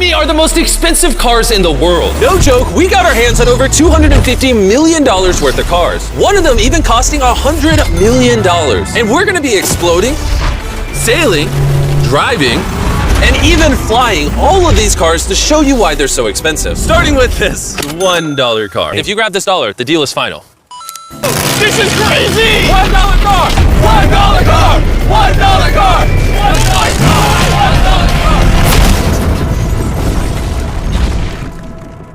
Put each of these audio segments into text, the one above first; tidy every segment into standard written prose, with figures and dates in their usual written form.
me are the most expensive cars in the world. No joke, we got our hands on over $250 million worth of cars. One of them even costing $100 million. And we're gonna be exploding, sailing, driving, and even flying all of these cars to show you why they're so expensive. Starting with this $1 car. If you grab this dollar, the deal is final. This is crazy! $1 car! $1 car! $1 car! $1 car! $1 car!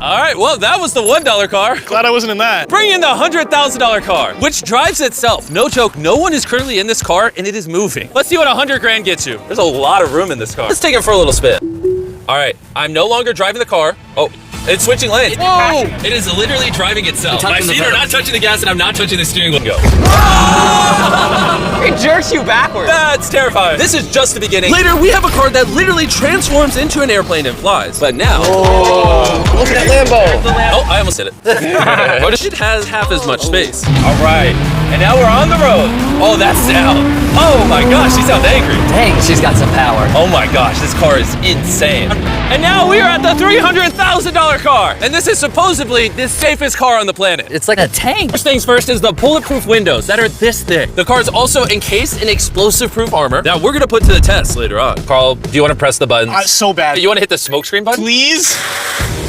All right, well, that was the $1 car. Glad I wasn't in that. Bring in the $100,000 car, which drives itself. No joke, no one is currently in this car and it is moving. Let's see what 100 grand gets you. There's a lot of room in this car. Let's take it for a little spin. All right, I'm no longer driving the car. Oh, it's switching lanes. Whoa! It is literally driving itself. My feet are not touching the gas and I'm not touching the steering wheel. Go. It jerks you backwards. That's terrifying. This is just the beginning. Later, we have a car that literally transforms into an airplane and flies. But now... Oh, look at that Lambo. Oh, I almost hit it. But it has half as much space. All right, and now we're on the road. Oh, that sound. Oh my gosh, she sounds angry. Dang, she's got some power. Oh my gosh, this car is insane. And now we are at the $300,000 car. And this is supposedly the safest car on the planet. It's like a tank. First things first is the bulletproof windows that are this thick. The car is also encased in explosive-proof armor that we're gonna put to the test later on. Carl, do you wanna press the buttons? So bad. You wanna hit the smoke screen button? Please?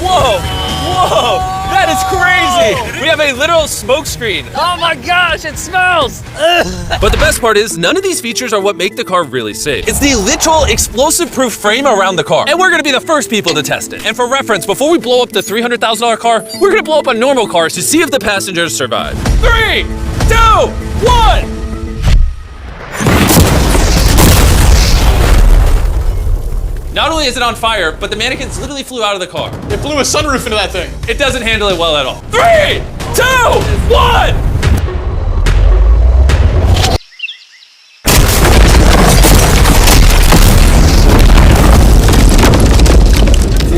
Whoa, whoa, that is crazy. We have a literal smoke screen. Oh my gosh, it smells. But the best part is, none of these features are what make the car really safe. It's the literal explosive-proof frame around the car. And we're gonna be the first people to test it. And for reference, before we blow up the $300,000 car, we're gonna blow up a normal car to see if the passengers survive. 3, 2, 1. Not only is it on fire, but the mannequins literally flew out of the car. It blew a sunroof into that thing. It doesn't handle it well at all. 3, 2, 1.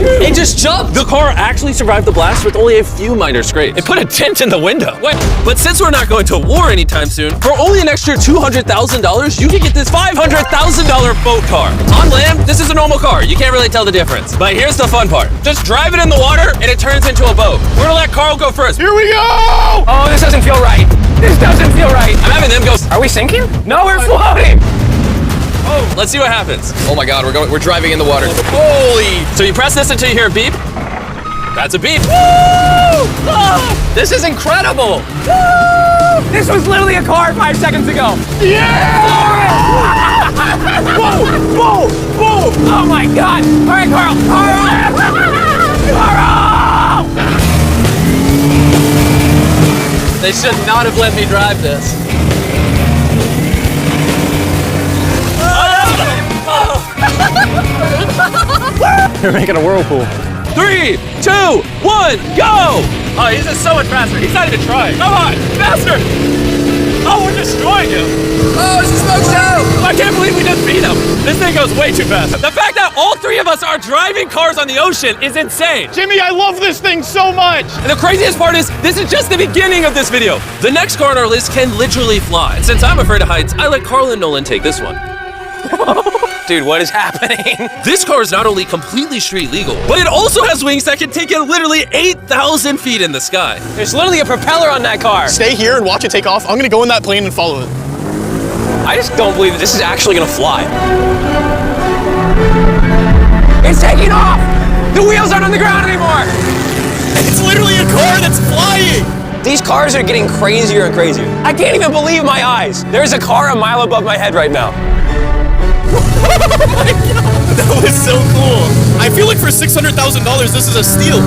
It just jumped! The car actually survived the blast with only a few minor scrapes. It put a dent in the window. Wait, but since we're not going to war anytime soon, for only an extra $200,000, you can get this $500,000 boat car. On land, this is a normal car. You can't really tell the difference. But here's the fun part. Just drive it in the water and it turns into a boat. We're gonna let Carl go first. Here we go! Oh, this doesn't feel right. This doesn't feel right. I'm having them go. Are we sinking? No, we're floating. Oh, let's see what happens. Oh my God, we're driving in the water. Holy! So you press this until you hear a beep. That's a beep. Woo! Oh, this is incredible. Woo! This was literally a car 5 seconds ago. Yeah! Whoa! Whoa! Whoa! Oh my God! All right, Carl. Carl! They should not have let me drive this. You're making a whirlpool. 3, 2, 1, go! Oh, he's just so much faster. He's not even trying. Come on, faster! Oh, we're destroying him. Oh, it's a smoke show! I can't believe we just beat him. This thing goes way too fast. The fact that all 3 of us are driving cars on the ocean is insane. Jimmy, I love this thing so much. And the craziest part is, this is just the beginning of this video. The next car on our list can literally fly. And since I'm afraid of heights, I let Carl and Nolan take this one. Dude, what is happening? This car is not only completely street legal, but it also has wings that can take it literally 8,000 feet in the sky. There's literally a propeller on that car. Stay here and watch it take off. I'm gonna go in that plane and follow it. I just don't believe that this is actually gonna fly. It's taking off! The wheels aren't on the ground anymore! It's literally a car that's flying! These cars are getting crazier and crazier. I can't even believe my eyes. There's a car a mile above my head right now. That was so cool. I feel like for $600,000, this is a steal.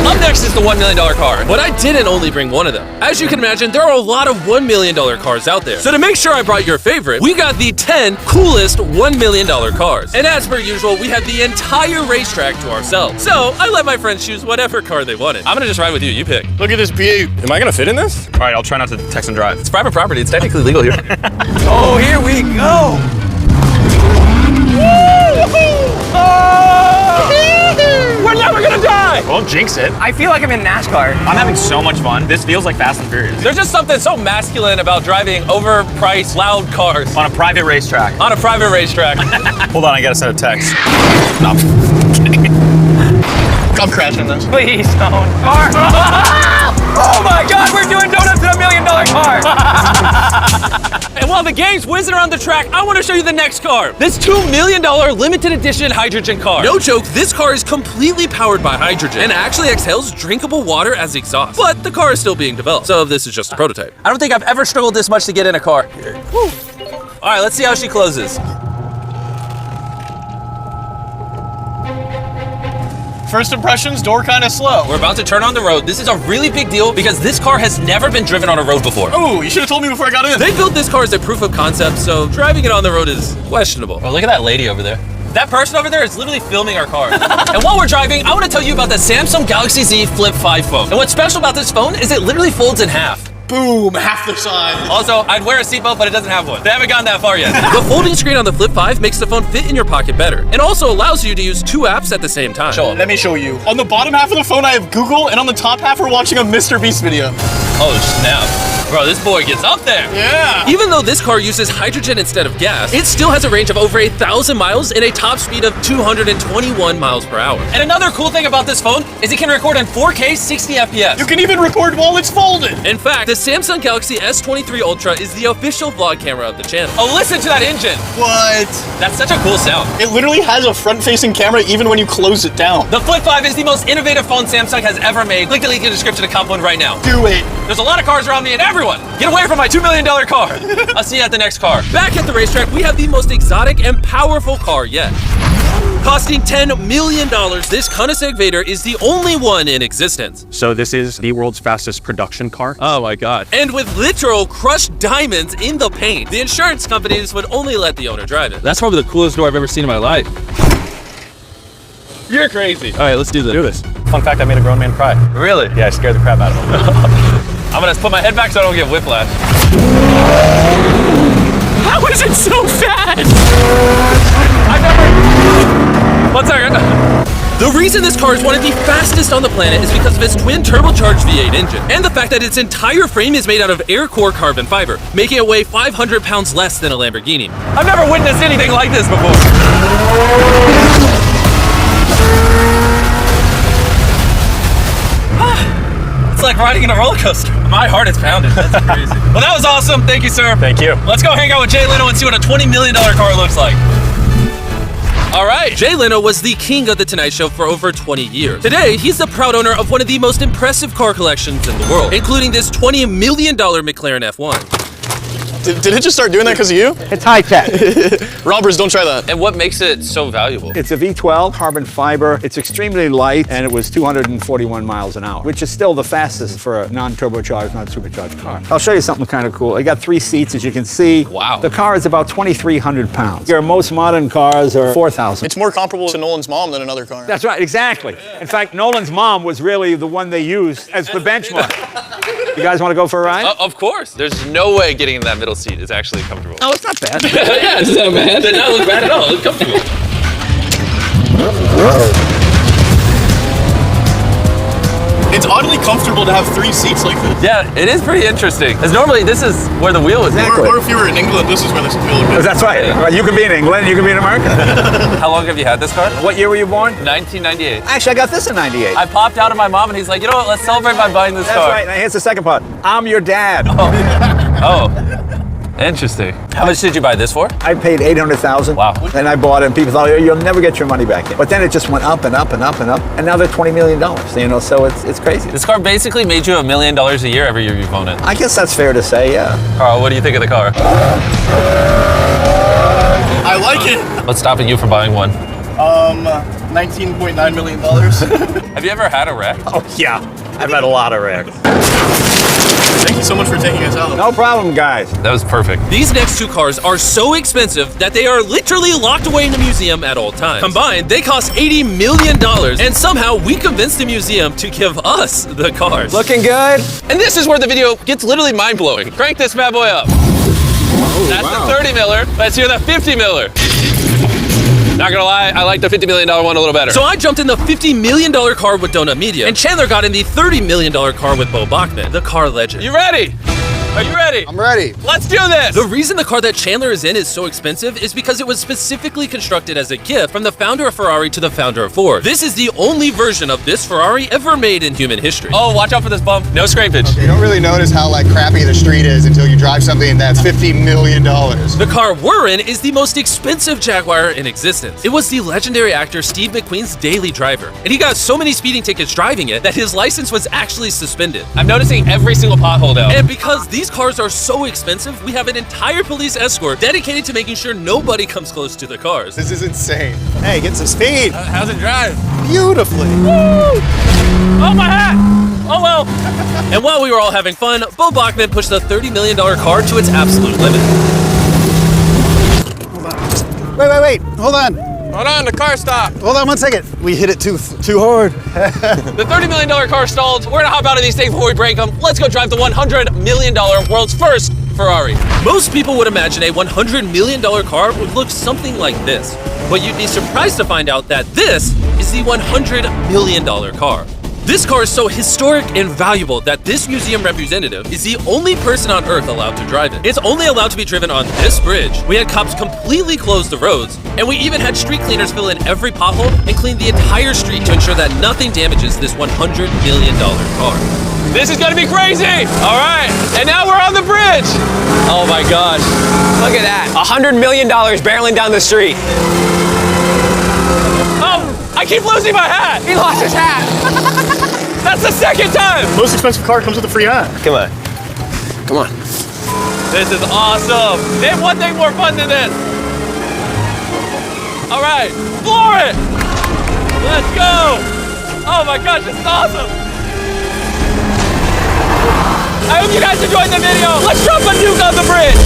Up next is the $1 million car, but I didn't only bring one of them. As you can imagine, there are a lot of $1 million cars out there. So to make sure I brought your favorite, we got the 10 coolest $1 million cars. And as per usual, we have the entire racetrack to ourselves. So I let my friends choose whatever car they wanted. I'm gonna just ride with you, you pick. Look at this beaut. Am I gonna fit in this? All right, I'll try not to text and drive. It's private property, it's technically legal here. Oh, here we go. We're never gonna die! Well, I'm jinx it. I feel like I'm in NASCAR. I'm having so much fun. This feels like Fast and Furious. There's just something so masculine about driving overpriced, loud cars On a private racetrack. on a private racetrack. Hold on, I gotta send a text. No. I'm crashing this. Please don't. Car. Oh my God, we're doing donuts in $1 million car. And while the game's whizzing around the track, I want to show you the next car. This $2 million limited edition hydrogen car. No joke, this car is completely powered by hydrogen and actually exhales drinkable water as exhaust. But the car is still being developed, so this is just a prototype. I don't think I've ever struggled this much to get in a car. Whew. All right, let's see how she closes. First impressions, door kind of slow. We're about to turn on the road. This is a really big deal because this car has never been driven on a road before. Oh, you should have told me before I got in. They built this car as a proof of concept, so driving it on the road is questionable. Oh, look at that lady over there. That person over there is literally filming our car. And while we're driving, I want to tell you about the Samsung Galaxy Z Flip 5 phone. And what's special about this phone is it literally folds in half. Boom, half the size. Also, I'd wear a seatbelt, but it doesn't have one. They haven't gone that far yet. The folding screen on the Flip 5 makes the phone fit in your pocket better, and also allows you to use 2 apps at the same time. Show 'em. Let me show you. On the bottom half of the phone, I have Google, and on the top half, we're watching a Mr. Beast video. Oh, snap. Bro, this boy gets up there. Yeah. Even though this car uses hydrogen instead of gas, it still has a range of over 1,000 miles and a top speed of 221 miles per hour. And another cool thing about this phone is it can record in 4K 60 FPS. You can even record while it's folded. In fact, the Samsung Galaxy S23 Ultra is the official vlog camera of the channel. Oh, listen to that engine. What? That's such a cool sound. It literally has a front-facing camera even when you close it down. The Flip 5 is the most innovative phone Samsung has ever made. Click the link in the description to cop one right now. Do it. There's a lot of cars around me and everyone, get away from my $2 million car. I'll see you at the next car. Back at the racetrack, we have the most exotic and powerful car yet. Costing $10 million, this Koenigsegg Vader is the only one in existence. So this is the world's fastest production car. Oh my God. And with literal crushed diamonds in the paint, the insurance companies would only let the owner drive it. That's probably the coolest door I've ever seen in my life. You're crazy. All right, let's do this. Do this. Fun fact, I made a grown man cry. Really? Yeah, I scared the crap out of him. I'm gonna put my head back so I don't get whiplash. How is it so fast? One second. The reason this car is one of the fastest on the planet is because of its twin turbocharged V8 engine, and the fact that its entire frame is made out of air core carbon fiber, making it weigh 500 pounds less than a Lamborghini. I've never witnessed anything like this before. It's like riding in a roller coaster. My heart is pounding. That's crazy. Well, that was awesome. Thank you, sir. Thank you. Let's go hang out with Jay Leno and see what a $20 million car looks like. All right, Jay Leno was the king of The Tonight Show for over 20 years. Today, he's the proud owner of one of the most impressive car collections in the world, including this $20 million McLaren F1. Did it just start doing that because of you? It's high tech. Robbers, don't try that. And what makes it so valuable? It's a V12 carbon fiber. It's extremely light, and it was 241 miles an hour, which is still the fastest for a non-turbocharged, non-supercharged car. I'll show you something kind of cool. I got 3 seats, as you can see. Wow. The car is about 2,300 pounds. Your most modern cars are 4,000. It's more comparable to Nolan's mom than another car. That's right, exactly. In fact, Nolan's mom was really the one they used as the benchmark. You guys want to go for a ride? Of course. There's no way getting in that middle seat is actually comfortable. No, it's not bad. Yeah, it's not bad. It does not look bad at all. It's comfortable. It's oddly comfortable to have 3 seats like this. Yeah, it is pretty interesting. Because normally this is where the wheel is. Or if you were in England, this is where this wheel would be. That's right. Well, you can be in England, you can be in America. How long have you had this car? What year were you born? 1998. Actually, I got this in 98. I popped out of my mom and he's like, you know what, let's celebrate by buying this That's car. right. Now here's the second part. I'm your dad. Oh, interesting. How much did you buy this for? I paid $800,000. Wow. And I bought it, and people thought, oh, you'll never get your money back in. But then it just went up and up and up and up, and now they're $20 million. You know, so it's crazy. This car basically made you $1 million a year every year you've owned it. I guess that's fair to say, yeah. Carl, what do you think of the car? I like it. What's stopping you from buying one? $19.9 million. Have you ever had a wreck? Oh, yeah. I've had a lot of wrecks. Thank you so much for taking us out. No problem, guys. That was perfect. These next 2 cars are so expensive that they are literally locked away in a museum at all times. Combined, they cost $80 million, and somehow we convinced the museum to give us the cars. Looking good. And this is where the video gets literally mind-blowing. Crank this bad boy up. That's the 30 miller. Let's hear that 50 miller. Not gonna lie, I like the $50 million one a little better. So I jumped in the $50 million car with Donut Media, and Chandler got in the $30 million car with Bo Bachman, the car legend. You ready? Are you ready? I'm ready. Let's do this! The reason the car that Chandler is in is so expensive is because it was specifically constructed as a gift from the founder of Ferrari to the founder of Ford. This is the only version of this Ferrari ever made in human history. Oh, watch out for this bump. No scrapage. You don't really notice how like crappy the street is until you drive something that's $50 million. The car we're in is the most expensive Jaguar in existence. It was the legendary actor Steve McQueen's daily driver, and he got so many speeding tickets driving it that his license was actually suspended. I'm noticing every single pothole though. And because these cars are so expensive, we have an entire police escort dedicated to making sure nobody comes close to the cars. This is insane. Hey, get some speed. How's it drive? Beautifully. Woo! Oh, my hat! Oh well. And while we were all having fun, Bo Bachman pushed the $30 million car to its absolute limit. Wait. Hold on. Hold on, the car stopped. Hold on 1 second. We hit it too hard. The $30 million car stalled. We're gonna hop out of these things before we break them. Let's go drive the $100 million world's first Ferrari. Most people would imagine a $100 million car would look something like this. But you'd be surprised to find out that this is the $100 million car. This car is so historic and valuable that this museum representative is the only person on Earth allowed to drive it. It's only allowed to be driven on this bridge. We had cops completely close the roads, and we even had street cleaners fill in every pothole and clean the entire street to ensure that nothing damages this $100 million car. This is gonna be crazy! All right, and now we're on the bridge! Oh my God. Look at that, $100 million barreling down the street. Oh, I keep losing my hat! He lost his hat! That's the second time! Most expensive car comes with a free hat. Come on. Come on. This is awesome. Name one thing more fun than this. All right, floor it. Let's go. Oh my gosh, this is awesome. I hope you guys enjoyed the video. Let's drop a nuke on the bridge.